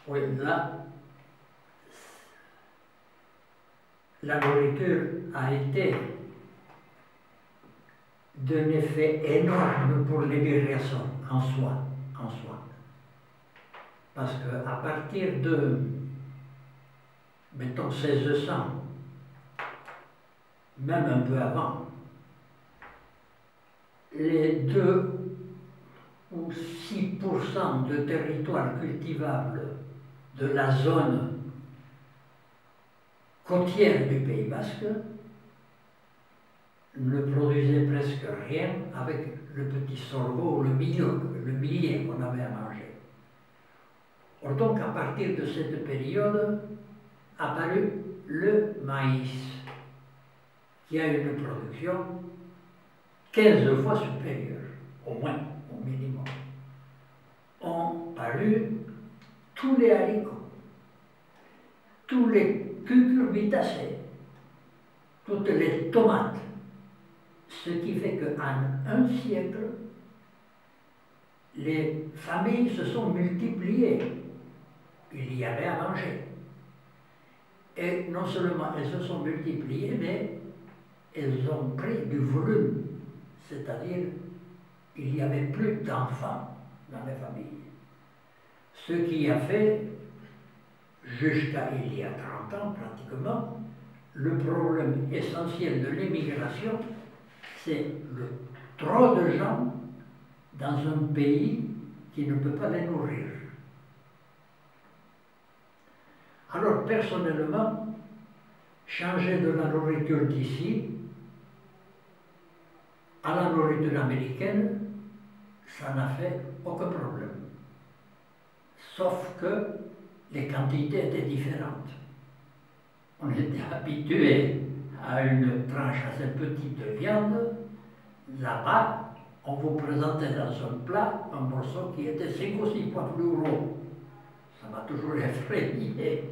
Oui, là, la nourriture a été d'un effet énorme pour l'émigration en soi. Parce qu'à partir de, mettons, 1600, même un peu avant, les 2 ou 6% de territoire cultivable de la zone côtière du Pays Basque ne produisait presque rien avec le petit sorgho, le millet qu'on avait à manger. Or donc, à partir de cette période, apparut le maïs, qui a une production 15 fois supérieure, au moins, au minimum. Ont paru tous les haricots, tous les cucurbitacées, toutes les tomates, ce qui fait qu'en un siècle, les familles se sont multipliées. Il y avait à manger. Et non seulement elles se sont multipliées, mais elles ont pris du volume. C'est-à-dire, il n'y avait plus d'enfants dans les familles. Ce qui a fait, jusqu'à il y a 30 ans pratiquement, le problème essentiel de l'immigration, c'est le trop de gens dans un pays qui ne peut pas les nourrir. Alors, personnellement, changer de la nourriture d'ici à la nourriture américaine, ça n'a fait aucun problème. Sauf que les quantités étaient différentes. On était habitué à une tranche assez petite de viande. Là-bas, on vous présentait dans un plat un morceau qui était 5 ou 6 fois plus gros. Ça m'a toujours effrayé.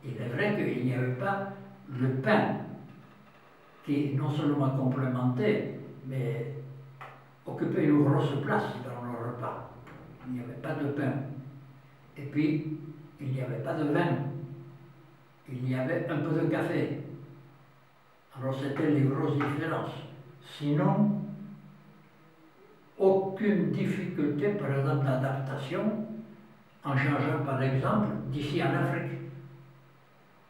Il est vrai qu'il n'y avait pas le pain qui non seulement complémentait, mais occupait une grosse place dans le repas. Il n'y avait pas de pain. Et puis, il n'y avait pas de vin. Il y avait un peu de café. Alors c'était les grosses différences. Sinon, aucune difficulté, par exemple, d'adaptation, en changeant par exemple d'ici en Afrique,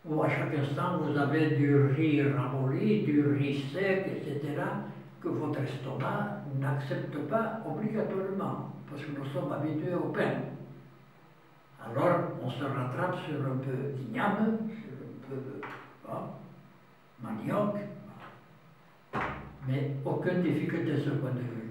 où à chaque instant vous avez du riz ramolli, du riz sec, etc., que votre estomac n'accepte pas obligatoirement, parce que nous sommes habitués au pain. Alors on se rattrape sur un peu d'igname, sur un peu de manioc, mais aucune difficulté de ce point de vue.